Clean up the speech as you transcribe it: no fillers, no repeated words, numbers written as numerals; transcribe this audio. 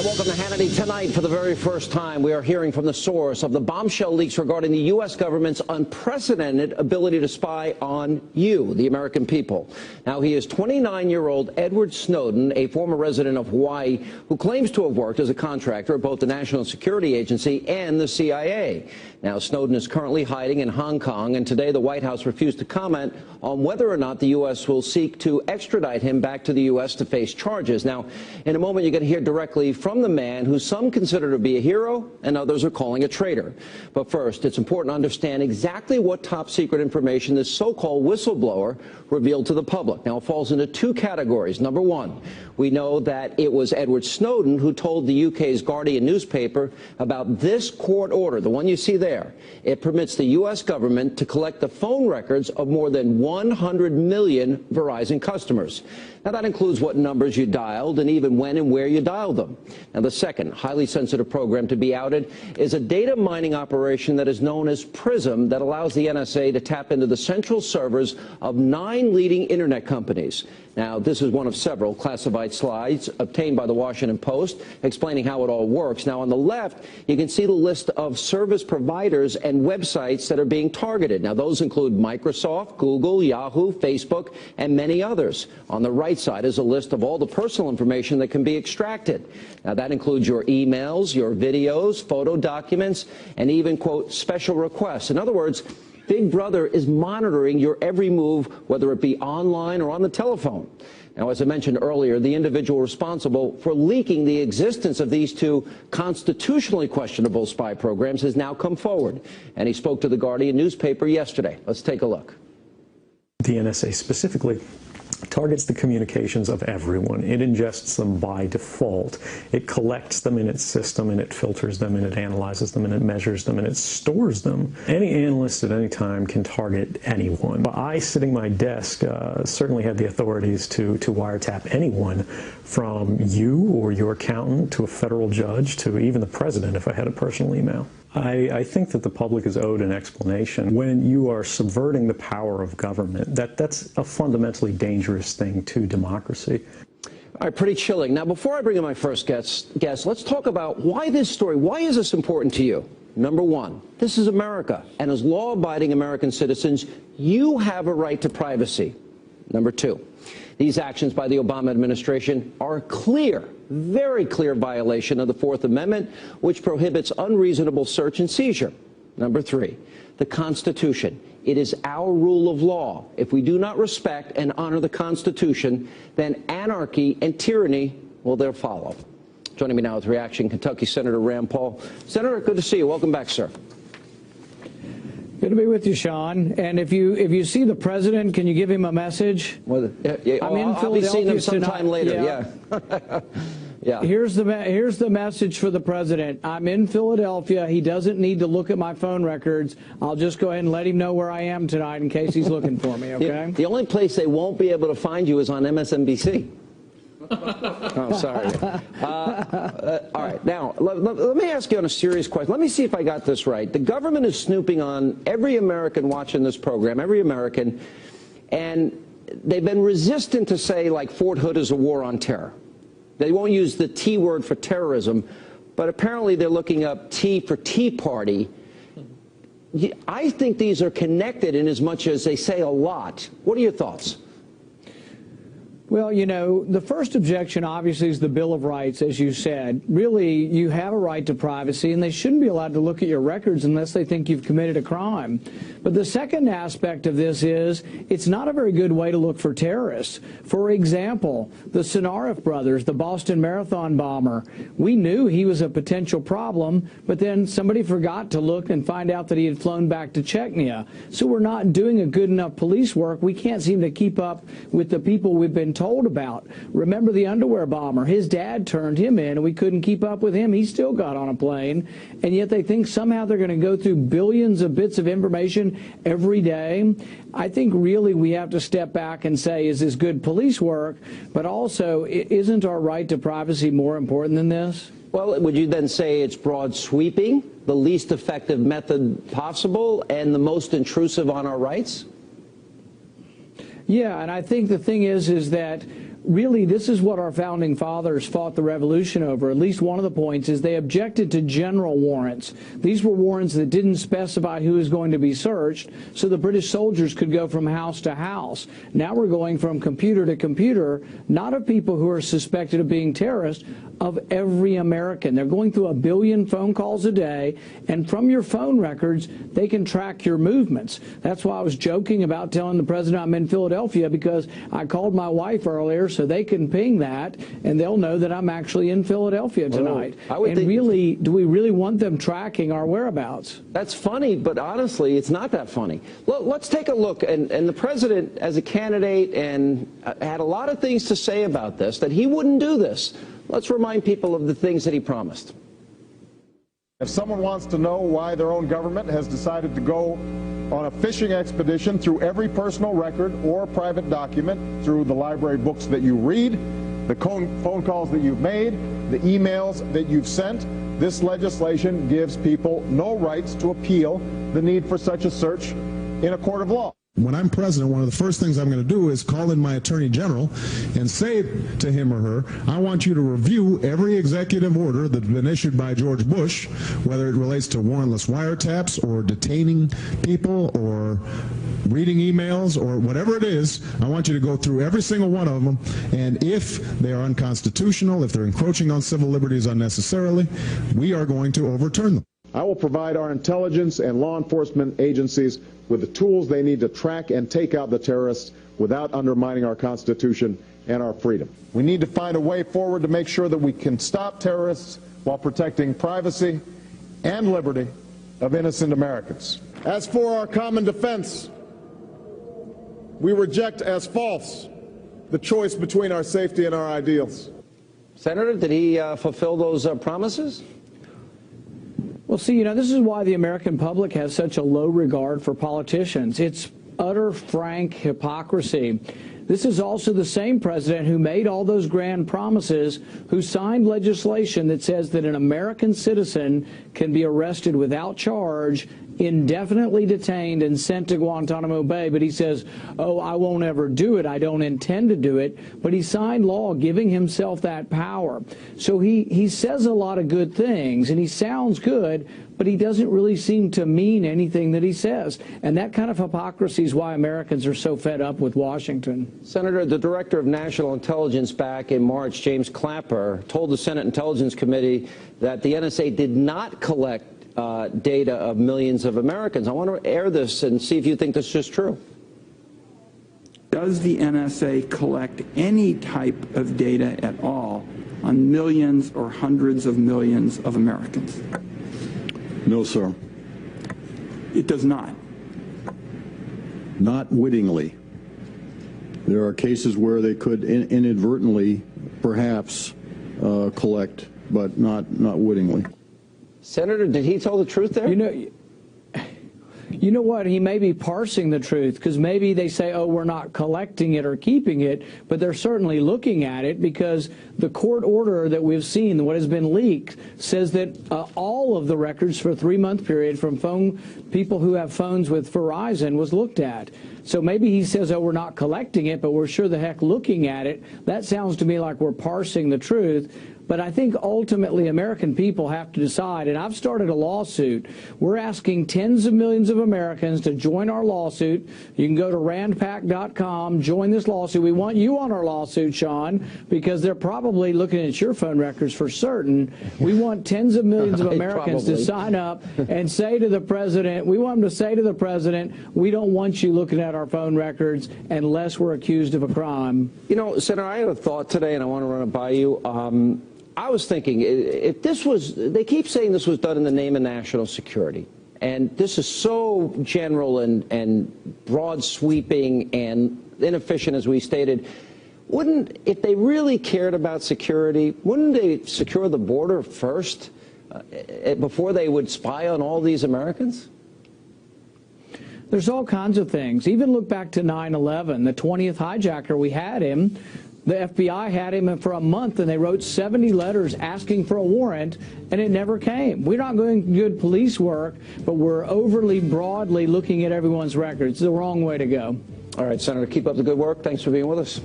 And welcome to Hannity. Tonight, for the very first time, we are hearing from the source of the bombshell leaks regarding the U.S. government's unprecedented ability to spy on you, the American people. Now, he is 29-year-old Edward Snowden, a former resident of Hawaii, who claims to have worked as a contractor at both the National Security Agency and the CIA. Now, Snowden is currently hiding in Hong Kong, and today the White House refused to comment on whether or not the U.S. will seek to extradite him back to the U.S. to face charges. Now, in a moment, you're going to hear directly from the man who some consider to be a hero and others are calling a traitor. But first, it's important to understand exactly what top-secret information this so-called whistleblower revealed to the public. Now, it falls into two categories. Number one, we know that it was Edward Snowden who told the UK's Guardian newspaper about this court order, the one you see there. It permits the U.S. government to collect the phone records of more than 100 million Verizon customers. Now, that includes what numbers you dialed and even when and where you dialed them. Now, the second highly sensitive program to be outed is a data mining operation that is known as PRISM that allows the NSA to tap into the central servers of 9 leading Internet companies. Now, this is one of several classified slides obtained by the Washington Post explaining how it all works. Now, on the left, you can see the list of service providers and websites that are being targeted. Now, those include Microsoft, Google, Yahoo, Facebook, and many others. On the right side is a list of all the personal information that can be extracted. Now, that includes your emails, your videos, photo documents, and even, quote, special requests. In other words, Big Brother is monitoring your every move, whether it be online or on the telephone. Now, as I mentioned earlier, the individual responsible for leaking the existence of these two constitutionally questionable spy programs has now come forward, and he spoke to the Guardian newspaper yesterday. Let's take a look. The NSA specifically targets the communications of everyone. It ingests them by default. It collects them in its system, and it filters them, and it analyzes them, and it measures them, and it stores them. Any analyst at any time can target anyone. I, sitting at my desk, certainly have the authorities to wiretap anyone, from you or your accountant to a federal judge to even the president if I had a personal email. I think that the public is owed an explanation. When you are subverting the power of government, that's a fundamentally dangerous thing to democracy. All right, pretty chilling. Now, before I bring in my first guest, let's talk about why this story, why is this important to you? Number one, this is America, and as law-abiding American citizens, you have a right to privacy. Number two, these actions by the Obama administration are a clear, very clear violation of the Fourth Amendment, which prohibits unreasonable search and seizure. Number three, the Constitution. It is our rule of law. If we do not respect and honor the Constitution, then anarchy and tyranny will there follow. Joining me now with reaction, Kentucky Senator Rand Paul. Senator, good to see you. Welcome back, sir. Good to be with you, Sean. And if you see the president, can you give him a message? Well, I'm in I'll be seeing him sometime later. Yeah. Yeah. Here's the message for the president. I'm in Philadelphia. He doesn't need to look at my phone records. I'll just go ahead and let him know where I am tonight in case he's looking for me. Okay. The only place they won't be able to find you is on MSNBC. Oh, sorry. All right. Now, let me ask you on a serious question. Let me see if I got this right. The government is snooping on every American watching this program, every American, and they've been resistant to say, like, Fort Hood is a war on terror. They won't use the T word for terrorism, but apparently they're looking up T for Tea Party. I think these are connected in as much as they say a lot. What are your thoughts? Well, you know, the first objection obviously is the Bill of Rights, as you said. Really, you have a right to privacy, and they shouldn't be allowed to look at your records unless they think you've committed a crime. But the second aspect of this is it's not a very good way to look for terrorists. For example, the Sinarif brothers, the Boston Marathon bomber, we knew he was a potential problem, but then somebody forgot to look and find out that he had flown back to Chechnya. So we're not doing a good enough police work. We can't seem to keep up with the people we've been told about. Remember the underwear bomber? His dad turned him in, and we couldn't keep up with him. He still got on a plane, and yet they think somehow they're going to go through billions of bits of information every day. I think really we have to step back and say, is this good police work? But also, isn't our right to privacy more important than this? Well, would you then say it's broad sweeping, the least effective method possible, and the most intrusive on our rights? Yeah, and I think the thing is that really, this is what our founding fathers fought the revolution over. At least one of the points is they objected to general warrants. These were warrants that didn't specify who was going to be searched, so the British soldiers could go from house to house. Now we're going from computer to computer, not of people who are suspected of being terrorists, of every American. They're going through 1 billion phone calls a day, and from your phone records, they can track your movements. That's why I was joking about telling the president I'm in Philadelphia, because I called my wife earlier so they can ping that, and they'll know that I'm actually in Philadelphia tonight. And really, do we really want them tracking our whereabouts? That's funny, but honestly, it's not that funny. Let's take a look. And the president, as a candidate, and had a lot of things to say about this, that he wouldn't do this. Let's remind people of the things that he promised. If someone wants to know why their own government has decided to go on a fishing expedition through every personal record or private document, through the library books that you read, the phone calls that you've made, the emails that you've sent, this legislation gives people no rights to appeal the need for such a search in a court of law. When I'm president, one of the first things I'm going to do is call in my attorney general and say to him or her, I want you to review every executive order that's been issued by George Bush, whether it relates to warrantless wiretaps or detaining people or reading emails or whatever it is. I want you to go through every single one of them, and if they are unconstitutional, if they're encroaching on civil liberties unnecessarily, we are going to overturn them. I will provide our intelligence and law enforcement agencies with the tools they need to track and take out the terrorists without undermining our Constitution and our freedom. We need to find a way forward to make sure that we can stop terrorists while protecting privacy and liberty of innocent Americans. As for our common defense, we reject as false the choice between our safety and our ideals. Senator, did he fulfill those promises? Well, see, you know, this is why the American public has such a low regard for politicians. It's utter, frank hypocrisy. This is also the same president who made all those grand promises, who signed legislation that says that an American citizen can be arrested without charge, indefinitely detained, and sent to Guantanamo Bay. But he says, oh, I won't ever do it. I don't intend to do it. But he signed law giving himself that power. So he says a lot of good things, and he sounds good, but he doesn't really seem to mean anything that he says. And that kind of hypocrisy is why Americans are so fed up with Washington. Senator, the Director of National Intelligence back in March, James Clapper, told the Senate Intelligence Committee that the NSA did not collect data of millions of Americans. I want to air this and see if you think this is true. Does the NSA collect any type of data at all on millions or hundreds of millions of Americans? No, sir. It does not. Not wittingly. There are cases where they could inadvertently, perhaps, collect, but not wittingly. Senator, did he tell the truth there? You know what? He may be parsing the truth, because maybe they say, oh, we're not collecting it or keeping it, but they're certainly looking at it, because the court order that we've seen, what has been leaked, says that all of the records for a 3-month period from people who have phones with Verizon was looked at. So maybe he says, oh, we're not collecting it, but we're sure the heck looking at it. That sounds to me like we're parsing the truth. But I think ultimately American people have to decide, and I've started a lawsuit. We're asking tens of millions of Americans to join our lawsuit. You can go to randpac.com, join this lawsuit. We want you on our lawsuit, Sean, because they're probably looking at your phone records for certain. We want tens of millions of Americans to sign up and say to the president, we want them to say to the president, we don't want you looking at our phone records unless we're accused of a crime. You know, Senator, I had a thought today, and I want to run it by you. I was thinking, if this was, they keep saying this was done in the name of national security, and this is so general and broad sweeping and inefficient, as we stated, wouldn't, if they really cared about security, wouldn't they secure the border first before they would spy on all these Americans? There's all kinds of things. Even look back to 9/11, the 20th hijacker, we had him. The FBI had him for a month, and they wrote 70 letters asking for a warrant, and it never came. We're not doing good police work, but we're overly broadly looking at everyone's records. It's the wrong way to go. All right, Senator, keep up the good work. Thanks for being with us.